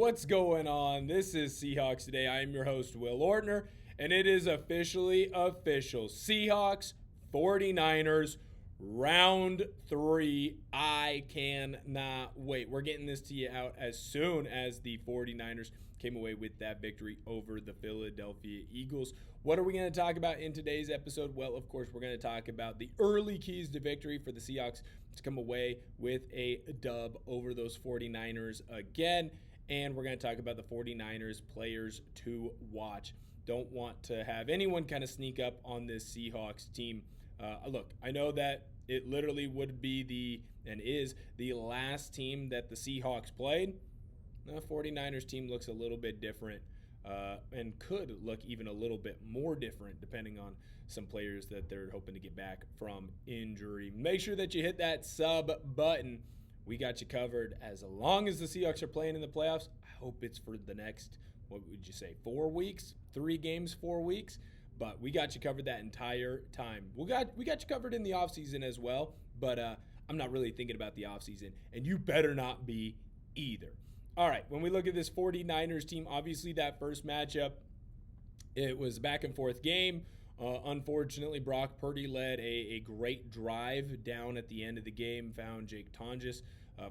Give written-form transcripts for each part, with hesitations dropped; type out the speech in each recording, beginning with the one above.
What's going on? This is Seahawks Today. I am your host, Will Ortner, and it is officially official. Seahawks, 49ers, round 3. I cannot wait. We're getting this to you out as soon as the 49ers came away with that victory over the Philadelphia Eagles. What are we going to talk about in today's episode? Well, of course, we're going to talk about the early keys to victory for the Seahawks to come away with a dub over those 49ers again. And we're going to talk about the 49ers players to watch. Don't want to have anyone kind of sneak up on this Seahawks team. Look, I know that it literally would be is the last team that the Seahawks played. The 49ers team looks a little bit different and could look even a little bit more different depending on some players that they're hoping to get back from injury. Make sure that you hit that sub button. We got you covered as long as the Seahawks are playing in the playoffs. I hope it's for the next, what would you say, 4 weeks? 3 games, 4 weeks? But we got you covered that entire time. We got you covered in the offseason as well, but I'm not really thinking about the offseason, and you better not be either. All right, when we look at this 49ers team, obviously that first matchup, it was a back-and-forth game. Unfortunately, Brock Purdy led a great drive down at the end of the game, found Jake Tonjes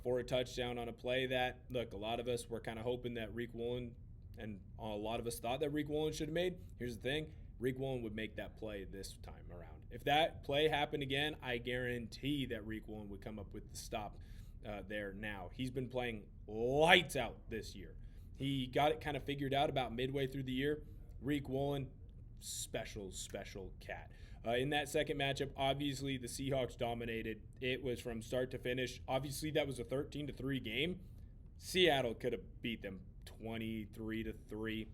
for a touchdown on a play that, look, a lot of us were kind of hoping that Rick Woolen, and a lot of us thought that Rick Woolen should have made. Here's the thing, Rick Woolen would make that play this time around. If that play happened again, I guarantee that Rick Woolen would come up with the stop there now. He's been playing lights out this year. He got it kind of figured out about midway through the year. Rick Woolen, special cat. In that second matchup, obviously the Seahawks dominated. It was from start to finish. Obviously that was a 13-3 game. Seattle could have beat them 23-3,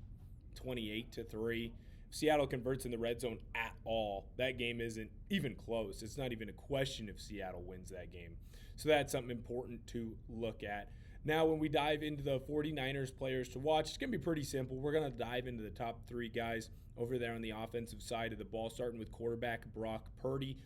28-3. Seattle converts in the red zone at all. That game isn't even close. It's not even a question if Seattle wins that game. So that's something important to look at. Now, when we dive into the 49ers players to watch, it's going to be pretty simple. We're going to dive into the top 3 guys over there on the offensive side of the ball, starting with quarterback Brock Purdy.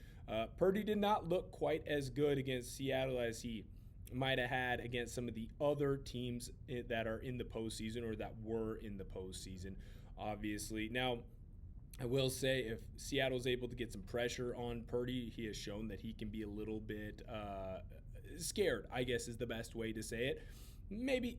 Purdy did not look quite as good against Seattle as he might have had against some of the other teams that are in the postseason or that were in the postseason, obviously. Now, I will say if Seattle's able to get some pressure on Purdy, he has shown that he can be a little bit scared, I guess is the best way to say it. Maybe,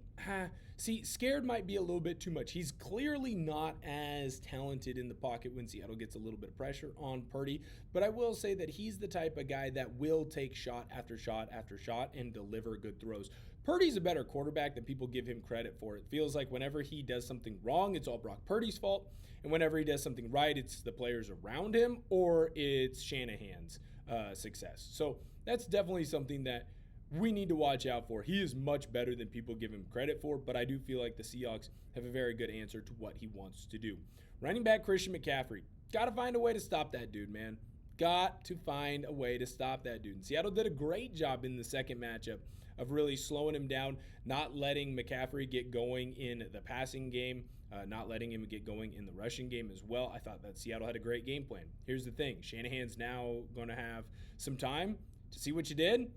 scared might be a little bit too much. He's clearly not as talented in the pocket when Seattle gets a little bit of pressure on Purdy, but I will say that he's the type of guy that will take shot after shot after shot and deliver good throws. Purdy's a better quarterback than people give him credit for. It feels like whenever he does something wrong, it's all Brock Purdy's fault, and whenever he does something right, it's the players around him or it's Shanahan's success. So that's definitely something that we need to watch out for. He is much better than people give him credit for, but I do feel like the Seahawks have a very good answer to what he wants to do. Running back Christian McCaffrey. Got to find a way to stop that dude, man. Got to find a way to stop that dude. And Seattle did a great job in the second matchup of really slowing him down, not letting McCaffrey get going in the passing game, not letting him get going in the rushing game as well. I thought that Seattle had a great game plan. Here's the thing. Shanahan's now going to have some time to see what you did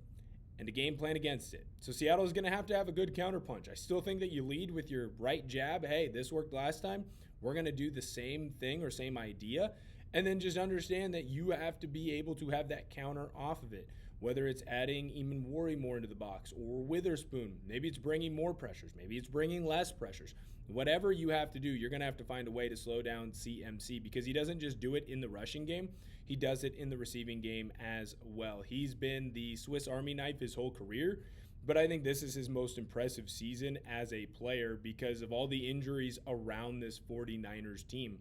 and to game plan against it. So Seattle is going to have a good counterpunch. I still think that you lead with your right jab. Hey, this worked last time. We're going to do the same thing or same idea. And then just understand that you have to be able to have that counter off of it. Whether it's adding Eamon Worry more into the box or Witherspoon. Maybe it's bringing more pressures. Maybe it's bringing less pressures. Whatever you have to do, you're going to have to find a way to slow down CMC because he doesn't just do it in the rushing game. He does it in the receiving game as well. He's been the Swiss Army knife his whole career, but I think this is his most impressive season as a player because of all the injuries around this 49ers team.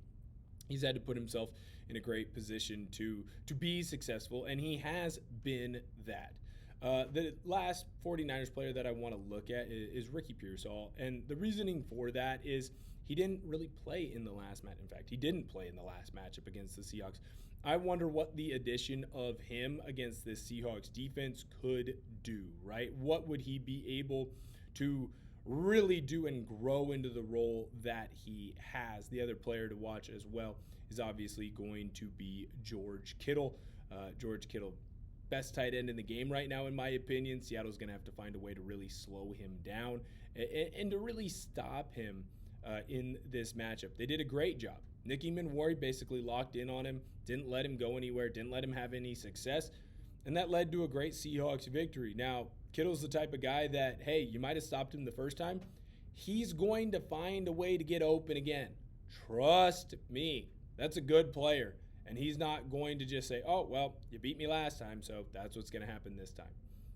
He's had to put himself in a great position to be successful, and he has been that. The last 49ers player that I want to look at is Ricky Pearsall, and the reasoning for that is he didn't really play in the last match. In fact, he didn't play in the last matchup against the Seahawks. I wonder what the addition of him against this Seahawks defense could do, right? What would he be able to really do and grow into the role that he has? The other player to watch as well is obviously going to be George Kittle. George Kittle best tight end in the game right now, in my opinion. Seattle's going to have to find a way to really slow him down and to really stop him in this matchup. They did a great job. Nicky Manwari basically locked in on him, didn't let him go anywhere, didn't let him have any success, and that led to a great Seahawks victory. Now, Kittle's the type of guy that, hey, you might have stopped him the first time. He's going to find a way to get open again. Trust me. That's a good player. And he's not going to just say, oh, well, you beat me last time, so that's what's going to happen this time.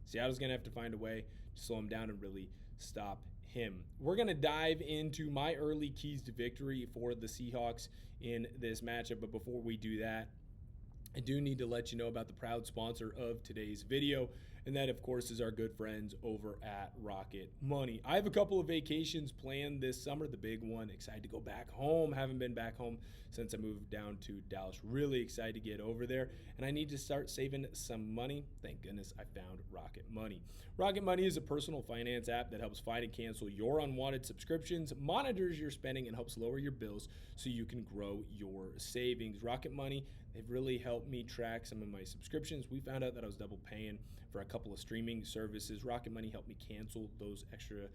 Seattle's going to have to find a way to slow him down and really stop him. We're going to dive into my early keys to victory for the Seahawks in this matchup. But before we do that, I do need to let you know about the proud sponsor of today's video, and that, of course, is our good friends over at Rocket Money. I have a couple of vacations planned this summer. The big one, excited to go back home. Haven't been back home since I moved down to Dallas. Really excited to get over there, and I need to start saving some money. Thank goodness I found Rocket Money. Rocket Money is a personal finance app that helps find and cancel your unwanted subscriptions, monitors your spending, and helps lower your bills so you can grow your savings. Rocket Money, they've really helped me track some of my subscriptions. We found out that I was double paying for a couple of streaming services. Rocket Money helped me cancel those extra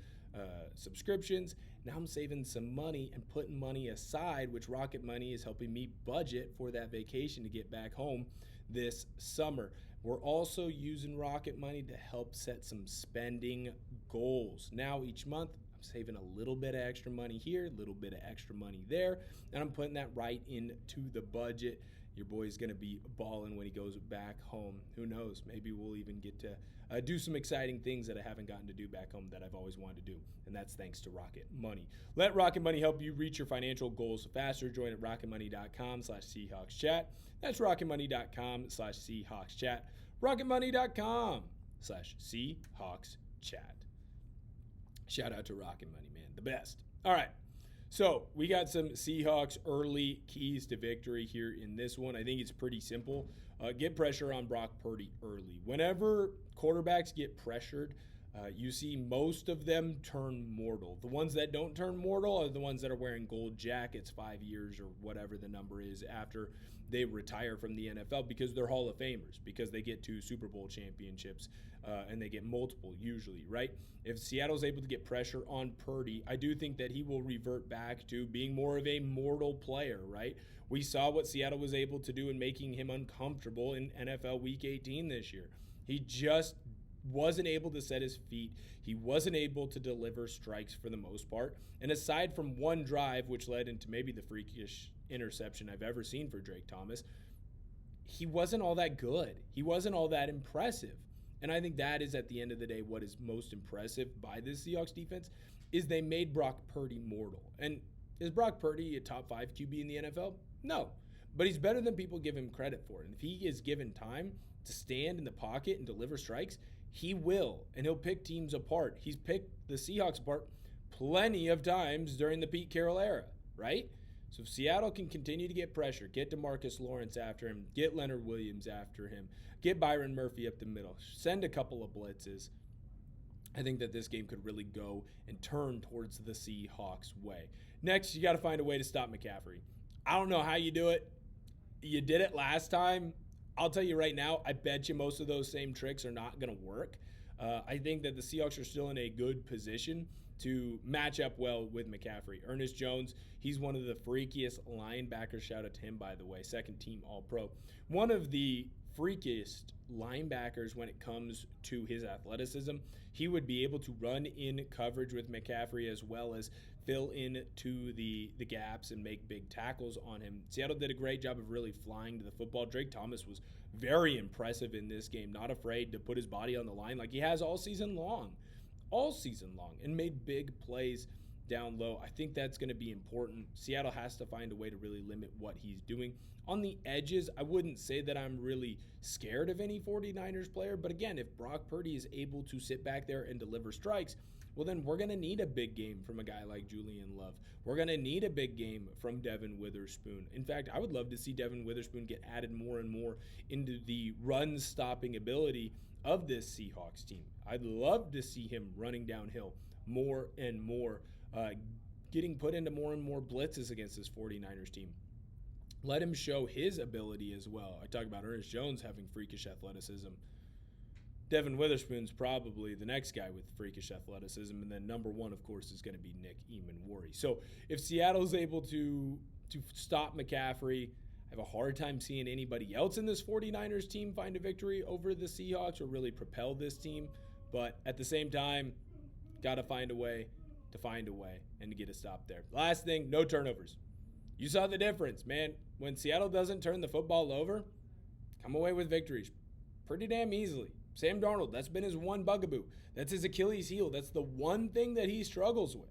subscriptions. Now I'm saving some money and putting money aside, which Rocket Money is helping me budget for that vacation to get back home this summer. We're also using Rocket Money to help set some spending goals. Now each month, I'm saving a little bit of extra money here, a little bit of extra money there, and I'm putting that right into the budget. Your boy's going to be balling when he goes back home. Who knows? Maybe we'll even get to do some exciting things that I haven't gotten to do back home that I've always wanted to do, and that's thanks to Rocket Money. Let Rocket Money help you reach your financial goals faster. Join at rocketmoney.com/SeahawksChat. That's rocketmoney.com/SeahawksChat. rocketmoney.com/SeahawksChat. Shout out to Rocket Money, man. The best. All right. So we got some Seahawks early keys to victory here in this one. I think it's pretty simple. Get pressure on Brock Purdy early. Whenever quarterbacks get pressured, you see most of them turn mortal. The ones that don't turn mortal are the ones that are wearing gold jackets 5 years or whatever the number is after they retire from the NFL, because they're Hall of Famers, because they get 2 Super Bowl championships and they get multiple usually, right? If Seattle's able to get pressure on Purdy, I do think that he will revert back to being more of a mortal player, right? We saw what Seattle was able to do in making him uncomfortable in NFL Week 18 this year. He just wasn't able to set his feet. He wasn't able to deliver strikes for the most part. And aside from one drive, which led into maybe the freakish interception I've ever seen for Drake Thomas, he wasn't all that good. He wasn't all that impressive. And I think that is, at the end of the day, what is most impressive by this Seahawks defense is they made Brock Purdy mortal. And is Brock Purdy a top 5 QB in the NFL? No. But he's better than people give him credit for. And if he is given time to stand in the pocket and deliver strikes, he will. And he'll pick teams apart. He's picked the Seahawks apart plenty of times during the Pete Carroll era, right? So if Seattle can continue to get pressure, get DeMarcus Lawrence after him, get Leonard Williams after him, get Byron Murphy up the middle, send a couple of blitzes, I think that this game could really go and turn towards the Seahawks' way. Next, you got to find a way to stop McCaffrey. I don't know how you do it. You did it last time. I'll tell you right now, I bet you most of those same tricks are not going to work. I think that the Seahawks are still in a good position to match up well with McCaffrey. Ernest Jones, he's one of the freakiest linebackers. Shout out to him, by the way, second team All-Pro. One of the freakiest linebackers when it comes to his athleticism. He would be able to run in coverage with McCaffrey as well as fill into the gaps and make big tackles on him. Seattle did a great job of really flying to the football. Drake Thomas was very impressive in this game, not afraid to put his body on the line like he has all season long, and made big plays down low. I think that's going to be important. Seattle has to find a way to really limit what he's doing. On the edges, I wouldn't say that I'm really scared of any 49ers player, but again, if Brock Purdy is able to sit back there and deliver strikes, well, then we're going to need a big game from a guy like Julian Love. We're going to need a big game from Devin Witherspoon. In fact, I would love to see Devin Witherspoon get added more and more into the run-stopping ability of this Seahawks team. I'd love to see him running downhill more and more, getting put into more and more blitzes against this 49ers team. Let him show his ability as well. I talk about Ernest Jones having freakish athleticism. Devin Witherspoon's probably the next guy with freakish athleticism. And then number one, of course, is going to be Nick Eamon-Worry. So if Seattle's able to stop McCaffrey, I have a hard time seeing anybody else in this 49ers team find a victory over the Seahawks or really propel this team. But at the same time, got to find a way and to get a stop there. Last thing, no turnovers. You saw the difference, man. When Seattle doesn't turn the football over, come away with victories pretty damn easily. Sam Darnold, that's been his one bugaboo. That's his Achilles heel. That's the one thing that he struggles with.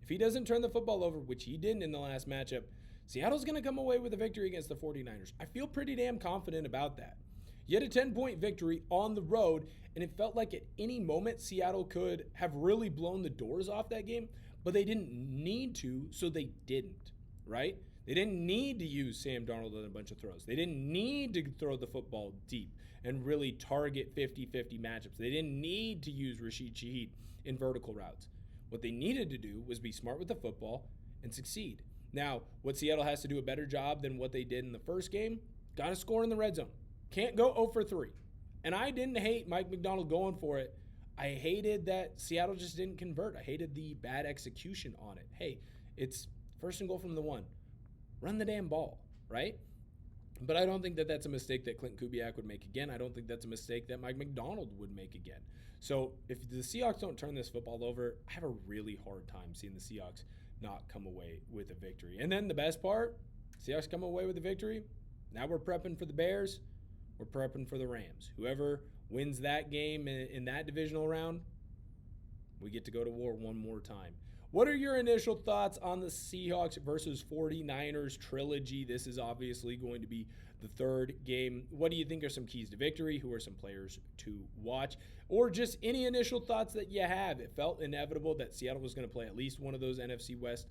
If he doesn't turn the football over, which he didn't in the last matchup, Seattle's going to come away with a victory against the 49ers. I feel pretty damn confident about that. You had a 10-point victory on the road, and it felt like at any moment Seattle could have really blown the doors off that game, but they didn't need to, so they didn't, right? They didn't need to use Sam Darnold on a bunch of throws. They didn't need to throw the football deep and really target 50-50 matchups. They didn't need to use Rashid Shaheed in vertical routes. What they needed to do was be smart with the football and succeed. Now, what Seattle has to do a better job than what they did in the first game, got to score in the red zone. Can't go 0 for 3. And I didn't hate Mike Macdonald going for it. I hated that Seattle just didn't convert. I hated the bad execution on it. Hey, it's first and goal from the 1. Run the damn ball, right? But I don't think that that's a mistake that Clint Kubiak would make again. I don't think that's a mistake that Mike Macdonald would make again. So if the Seahawks don't turn this football over, I have a really hard time seeing the Seahawks not come away with a victory. And then the best part, Seahawks come away with a victory. Now we're prepping for the Bears. We're prepping for the Rams. Whoever wins that game in that divisional round, we get to go to war one more time. What are your initial thoughts on the Seahawks versus 49ers trilogy? This is obviously going to be the third game. What do you think are some keys to victory? Who are some players to watch? Or just any initial thoughts that you have? It felt inevitable that Seattle was going to play at least one of those NFC West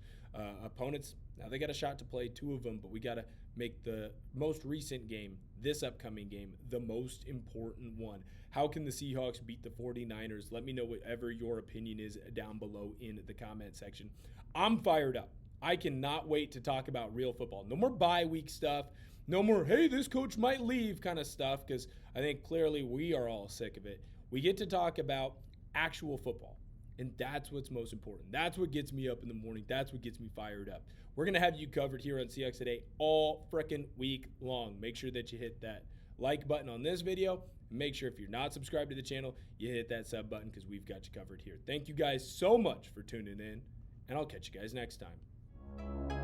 opponents. Now they got a shot to play 2 of them, but we got to make the most recent game, this upcoming game, the most important one. How can the Seahawks beat the 49ers? Let me know whatever your opinion is down below in the comment section. I'm fired up. I cannot wait to talk about real football. No more bye week stuff. No more, hey, this coach might leave kind of stuff, because I think clearly we are all sick of it. We get to talk about actual football, and that's what's most important. That's what gets me up in the morning. That's what gets me fired up. We're going to have you covered here on Seahawks Today all frickin' week long. Make sure that you hit that like button on this video. Make sure if you're not subscribed to the channel, you hit that sub button, because we've got you covered here. Thank you guys so much for tuning in, and I'll catch you guys next time.